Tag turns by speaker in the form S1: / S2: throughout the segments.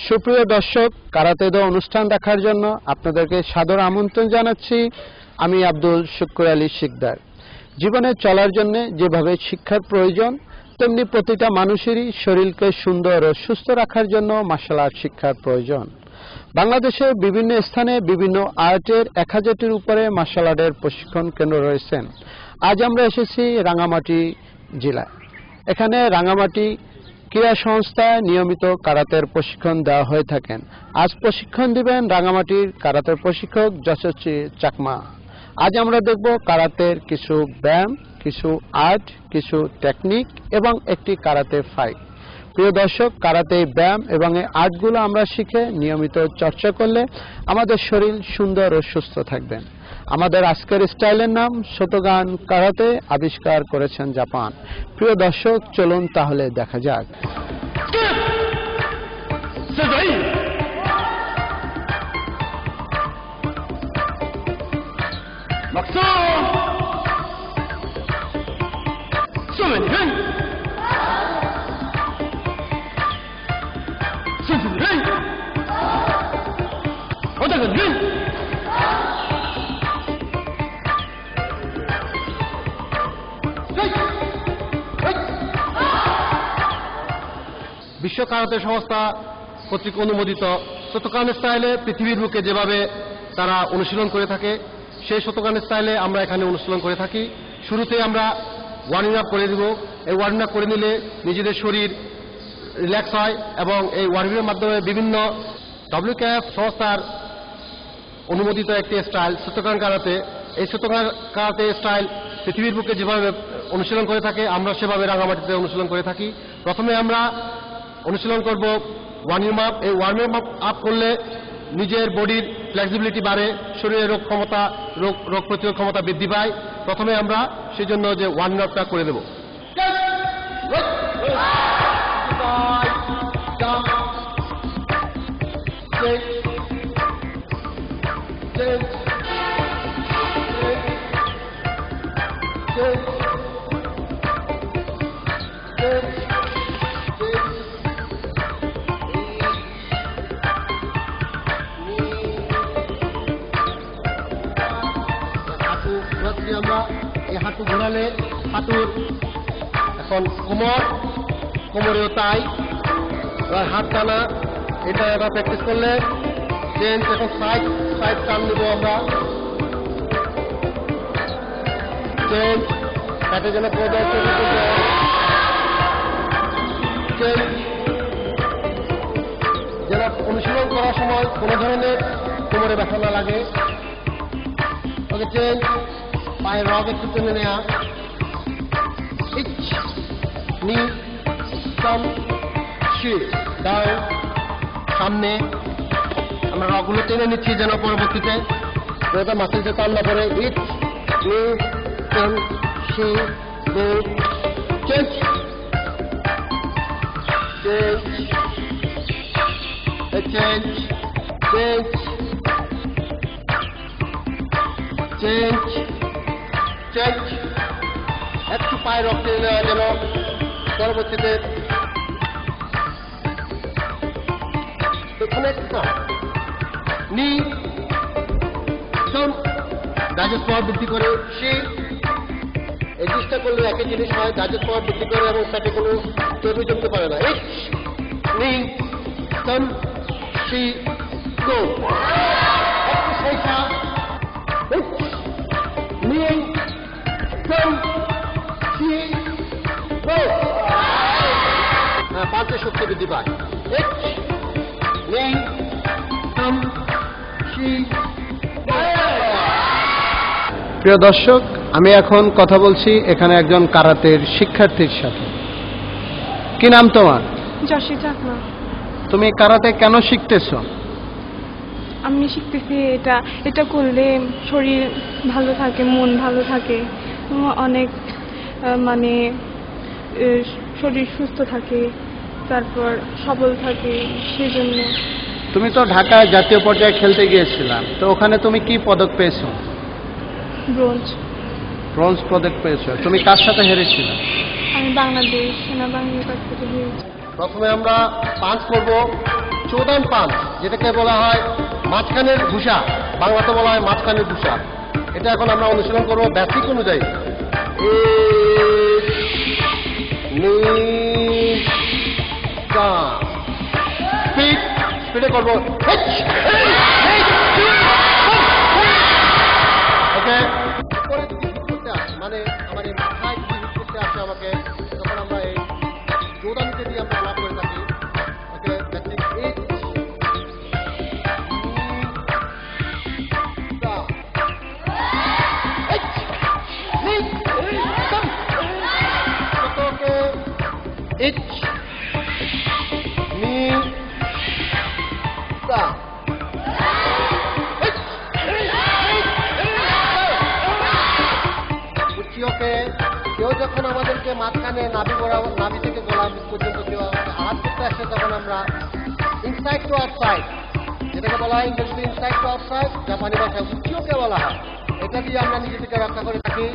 S1: সুপ্রিয় দর্শক, কারাতে দো অনুষ্ঠান দেখার জন্য আপনাদেরকে সাদর আমন্ত্রণ জানাচ্ছি। আমি আব্দুল শুক্র আলী শিকদার। জীবনে চলার জন্য যেভাবে শিক্ষার প্রয়োজন, তেমনি প্রতিটা মানুষেরই শরীরকে সুন্দর ও সুস্থ রাখার জন্য মার্শাল আর্ট শিক্ষার প্রয়োজন। বাংলাদেশের বিভিন্ন স্থানে বিভিন্ন আর্টের 1000-টির উপরে মার্শাল আর্টের প্রশিক্ষণ কেন্দ্র রয়েছে। আজ আমরা এসেছি রাঙামাটি জেলায়। এখানে রাঙামাটি ক্রীড়া সংস্থায় নিয়মিত কারাতের প্রশিক্ষণ দেওয়া হয়ে থাকেন। আজ প্রশিক্ষণ দিবেন রাঙামাটির কারাতের প্রশিক্ষক যশস্বী চাকমা। আজ আমরা দেখব কারাতের কিছু ব্যায়াম, কিছু আর্ট, কিছু টেকনিক এবং একটি কারাতে ফাইট। প্রিয় দর্শক, কারাতে ব্যায়াম এবং এই আর্টগুলো আমরা শিখে নিয়মিত চর্চা করলে আমাদের শরীর সুন্দর ও সুস্থ থাকবেন। আমাদের আজকের স্টাইলের নাম শতগান কারাতে, আবিষ্কার করেছেন জাপান। প্রিয় দর্শক, চলুন তাহলে দেখা যাক।
S2: বিশ্ব কারাতে সংস্থা কর্তৃক অনুমোদিত শতকান স্টাইলে পৃথিবীর বুকে যেভাবে তারা অনুশীলন করে থাকে, সেই শতকান স্টাইলে আমরা এখানে অনুশীলন করে থাকি। শুরুতে আমরা ওয়ার্মিং আপ করে দিব। এই ওয়ার্মিং আপ করে নিলে নিজেদের শরীর রিল্যাক্স হয় এবং এই ওয়ার্মিংয়ের মাধ্যমে বিভিন্ন WKF সংস্থার অনুমোদিত একটি স্টাইল শতকান কারাতে। এই শতকান কারাতে স্টাইল পৃথিবীর বুকে যেভাবে অনুশীলন করে থাকে, আমরা সেভাবে রাঙামাটিতে অনুশীলন করে থাকি। প্রথমে আমরা অনুশীলন করব ওয়ার্মিং আপ। এই ওয়ার্মিং আপ করলে নিজের বডির ফ্লেক্সিবিলিটি বাড়ে, শরীরের রোগ প্রতিরোধ ক্ষমতা বৃদ্ধি পায়। প্রথমে আমরা সেই জন্য যে ওয়ার্মিং আপটা করে দেব। আমরা এই হাঁটু ঘোরালে হাঁটুর এখন কোমরেও তাই। এবার হাত টানা, এটা এবার প্র্যাকটিস করলে চেঞ্জ। এখন সাইড টান নেব আমরা। চেঞ্জ, প্যাটে যেন চেঞ্জ, যেন অনুশীলন করার সময় কোনো ধরনের কোমরে ব্যথা না লাগে। ওকে, চেঞ্জ। পায়ের রগ একটু টেনে নেওয়া। নি সাম ডাউন, সামনে আমরা রগগুলো টেনে নিচ্ছি যেন পরবর্তীতে মাসেলসে টান না পড়ে। ইট নি টেন সি গো। Change, change, change, change, change, change. একটু পায়ে রক টেনে নেওয়া যেন পরবর্তীতে নি ডাইজেস্ট পাওয়ার বৃদ্ধি করে। সে এই চেষ্টা করলে একই জিনিস হয়, ডাইজেস্ট পাওয়ার বৃদ্ধি করে এবং তাতে কোনো চর্বি জমতে পারে না। নি সাম সি গো। একটু শেখা। নি সাম সি গো। পাঁচের শক্তি বৃদ্ধি পায়।
S1: প্রিয় দর্শক, আমি এখন কথা বলছি এখানে একজন কারাতের শিক্ষার্থীর সাথে। কি নাম তোমার?
S3: যশস্বী চাকমা।
S1: তুমি কারাতে কেন শিখতেছ?
S3: আমি শিখতেছি এটা করলে শরীর ভালো থাকে, মন ভালো থাকে, অনেক মানে শরীর সুস্থ থাকে, তারপর সবল থাকে, সেজন্য।
S1: তুমি তো ঢাকায় জাতীয় পর্যায়ে খেলতে গিয়েছিলাম, তো ওখানে তুমি কি পদক পেয়েছো? ব্রোঞ্জ পদক পেয়েছো। তুমি কার সাথে হেরেছিলে?
S3: আমি বাংলাদেশ সেনাবাহিনীর কাছ থেকে হেরেছি।
S2: প্রথমে আমরা পাঞ্চ করব, চোদান পাঞ্চ, যেটাকে বলা হয় মাঝখানের ঘুষা, বাংলাতে বলা হয় মাঝখানের ঘুষা। এটা এখন আমরা অনুশীলন করবো বেসিক অনুযায়ী। স্পিড স্পিডে করবো। ওকে, মানে আমার এই মাথায় যদি হিট করতে আসে আমাকে, তখন আমরা এই চোদানকে দিয়ে আমরা ব্লক করে থাকি। Okay, basic hit ich, me, da. বুঝছিওকে কেউ যখন আমাদেরকে মাঝখানে নাভি বরাবর, নাভি থেকে গলা পর্যন্ত কেউ আঘাত করতে আসে, তখন আমরা ইনসাইড টু আউটসাইড, যেটাকে বলা হয় ইংরেজিতে ইনসাইড টু আউটসাইড, জাপানি ভাষায় বুঝছিওকে বলা হয়। এটা দিয়ে আমরা নিজেদেরকে রক্ষা করে থাকি।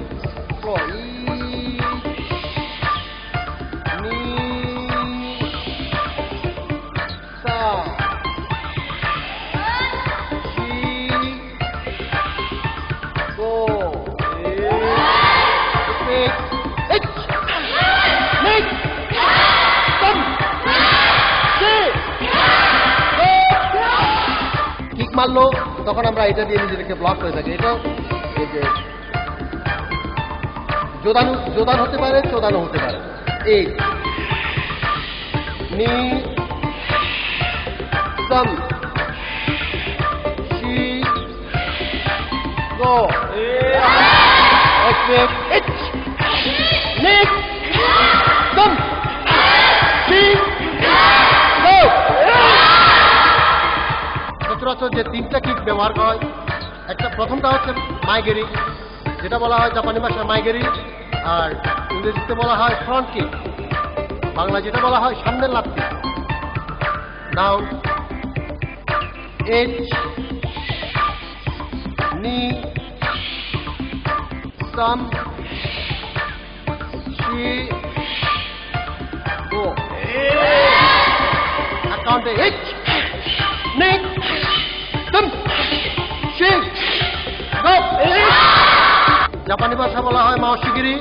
S2: মারলো তখন আমরা এটা দিয়ে নিজেদেরকে ব্লক করে থাকি। এটা এই যে জোদান হতে পারে, চোদানো হতে পারে। এই নি সাম শি গো সচরাচর যে তিনটা কিক ব্যবহার করা হয়, একটা প্রথমটা হচ্ছে মাইগেরি, যেটা বলা হয় জাপানি ভাষায় মাইগেরি, আর ইংরেজিতে বলা হয় ফ্রন্ট কিক, বাংলা যেটা বলা হয় সামনের লাথি। নাও এইচ নি সাম শি গো। অ্যাকাউন্টে এইচ নিক সাম শি গো। জাপানি ভাষা বলা হয় মাওশিগিরি,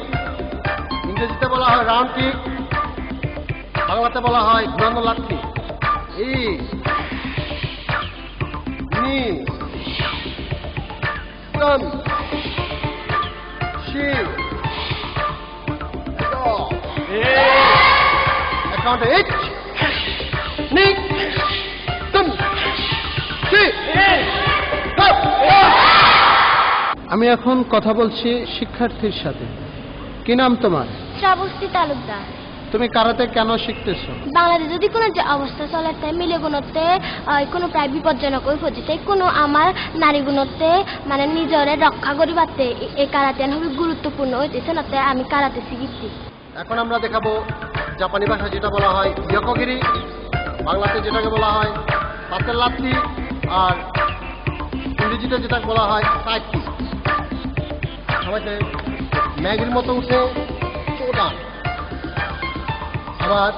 S2: ইংরেজিতে বলা হয় রাউন্ড কিক, বাংলাতে বলা হয় ঘুরানো লাথি। ই নি সাম শি গো। অ্যাকাউন্টে এইচ নিক সাম শি গো।
S1: আমি এখন কথা বলছি শিক্ষার্থীর সাথে। কি নাম তোমার?
S4: শ্রাবস্তী তালুকদার।
S1: তুমি কারাতে কেন শিখতেছো?
S4: বাংলাদেশে যদি কোনো যে অবস্থা চলে তাই মিলে গুণতে কোনো প্রায় বিপজ্জনক হয়ে পড়ছে, তাই কোনো আমার নারী গুণতে মানে নিজরে রক্ষা করি পারতে এই কারাতে খুবই গুরুত্বপূর্ণ হইতেছে না, তাই আমি কারাতে শিখছি।
S2: এখন আমরা দেখাবো জাপানি ভাষা যেটা বলা হয় ইয়কগিরি, বাংলাতে যেটাকে বলা হয় পাতের লাথি, আর ইংরেজিতে যেটা বলা হয় সাইড কিক। সবাইতে ম্যাগির মতো উঠে চোদান, আবার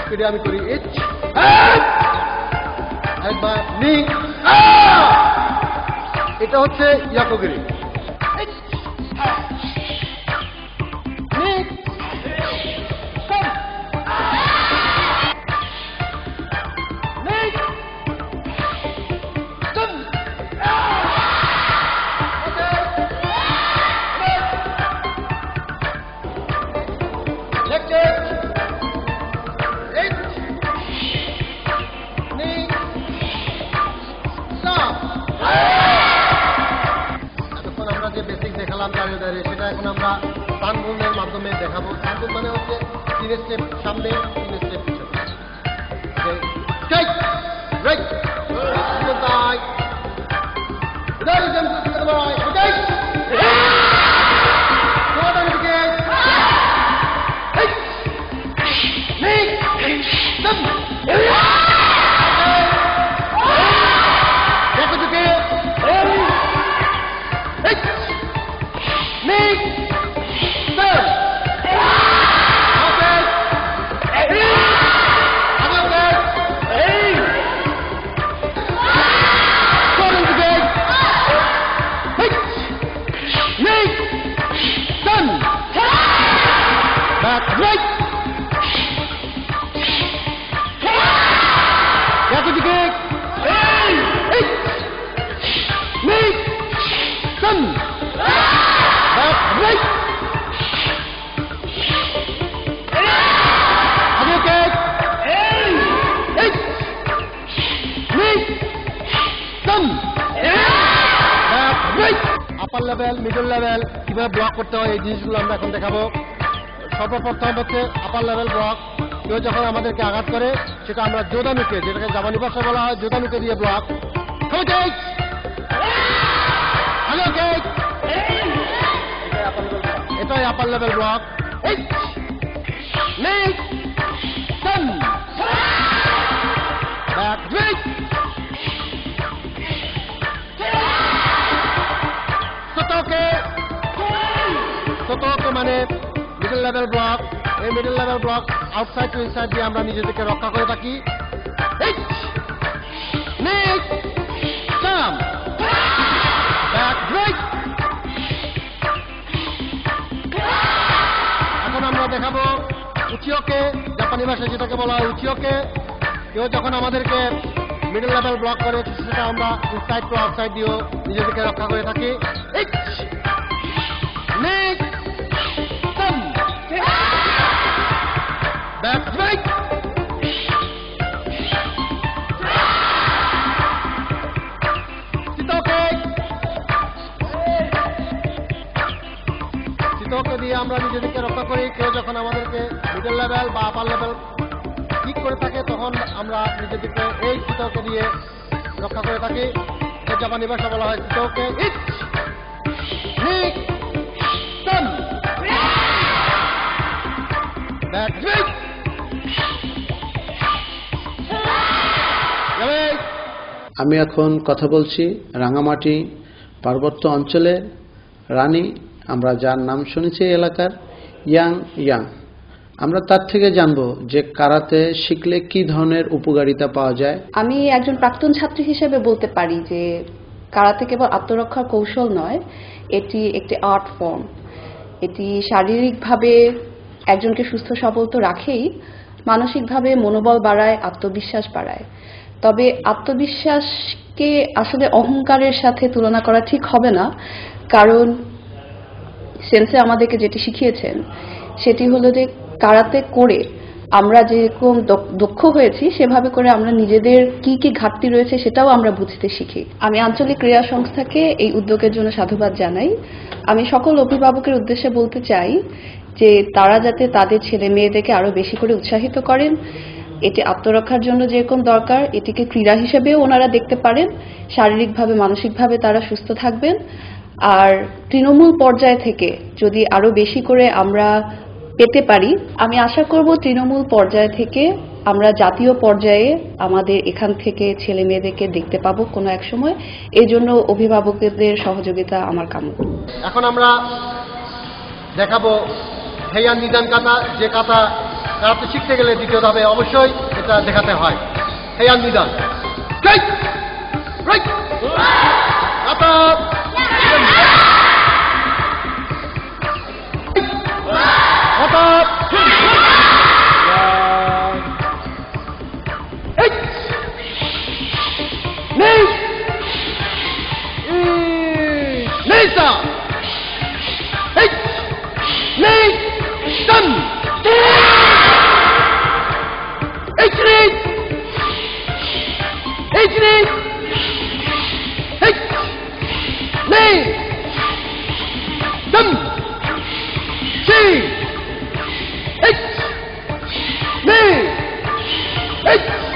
S2: স্পিডে আমি করি এইচ, একবার নি। এটা হচ্ছে ইয়াকগিরি। এতক্ষণ আমরা যে বেসিক দেখালাম দাঁড়িয়ে সেটা এখন আমরা তানবুনের মাধ্যমে দেখাবো। তানবুন মানে হচ্ছে 3 স্টেপ সামনে, 3 স্টেপ পিছনে। done. Back, right. Agar kick. Eight. Knee. Done. Back, right. আপার লেভেল, মিডল লেভেল কিভাবে ব্লক করতে হয় এই জিনিসগুলো আমরা এখন দেখাবো। সর্বপ্রথম হচ্ছে আপার লেভেল ব্লক। কেউ যখন আমাদেরকে আঘাত করে সেটা আমরা জোদানুকে, যেটাকে জাপানি ভাষায় বলা হয় জোদানুকে দিয়ে ব্লক। এটাই আপার লেভেল ব্লক। সোতোকে মানে মিডল লেভেল ব্লক। এই middle level block outside to inside দিয়ে আমরা নিজেদেরকে রক্ষা করে থাকি। এখন আমরা দেখাবো উচিওকে, জাপানি ভাষায় যেটাকে বলা হয় উচিওকে। কেউ যখন আমাদেরকে মিডল লেভেল ব্লক করে সেটা আমরা ইনসাইড টু আউটসাইড দিয়েও নিজেদেরকে রক্ষা করে থাকি। চিতকে দিয়ে আমরা নিজেদেরকে রক্ষা করি। কেউ যখন আমাদেরকে মিডল লেভেল বা আপার লেভেল ঠিক করে থাকে তখন আমরা নিজেদেরকে এই চিতকে দিয়ে রক্ষা করে থাকি। জাপানি ভাষা বলা হয় চিতকে।
S1: আমি এখন কথা বলছি রাঙামাটি পার্বত্য অঞ্চলের রানী, আমরা যার নাম শুনেছি এই এলাকার, ইয়াং ইয়াং। আমরা তার থেকে জানবো যে কারাতে শিখলে কি ধরনের উপকারিতা পাওয়া যায়।
S5: আমি একজন প্রাক্তন ছাত্রী হিসেবে বলতে পারি যে কারাতে কেবল আত্মরক্ষার কৌশল নয়, এটি একটি আর্ট ফর্ম। এটি শারীরিকভাবে একজনকে সুস্থ সবল তো রাখেই, মানসিকভাবে মনোবল বাড়ায়, আত্মবিশ্বাস বাড়ায়। তবে আত্মবিশ্বাসকে আসলে অহংকারের সাথে তুলনা করা ঠিক হবে না, কারণ সেন্সে আমাদেরকে যেটি শিখিয়েছেন সেটি হলো যে কারাতে করে আমরা যেরকম দক্ষ হয়েছি সেভাবে করে আমরা নিজেদের কি কি ঘাটতি রয়েছে সেটাও আমরা বুঝতে শিখি। আমি আঞ্চলিক ক্রীড়া সংস্থাকে এই উদ্যোগের জন্য সাধুবাদ জানাই। আমি সকল অভিভাবকের উদ্দেশ্যে বলতে চাই যে তারা যাতে তাদের ছেলে মেয়েদেরকে আরো বেশি করে উৎসাহিত করেন। এটি আত্মরক্ষার জন্য যেরকম দরকার এটিকে ক্রীড়া হিসেবেও ওনারা দেখতে পারেন। শারীরিকভাবে মানসিকভাবে তারা সুস্থ থাকবেন। আর তৃণমূল পর্যায় থেকে যদি আরো বেশি করে আমরা পেতে পারি, আমি আশা করব তৃণমূল পর্যায় থেকে আমরা জাতীয় পর্যায়ে আমাদের এখান থেকে ছেলে মেয়েদেরকে দেখতে পাবো কোনো এক সময়। এই জন্য অভিভাবকদের সহযোগিতা আমার কাম্য।
S2: এখন আমরা দেখাবো হেয়ান নিদান কাতা, যে কাতা কারাতে শিখতে গেলে দ্বিতীয় ধাপে অবশ্যই এটা দেখাতে হয়। হেয়ান নিদান কাতা Hey!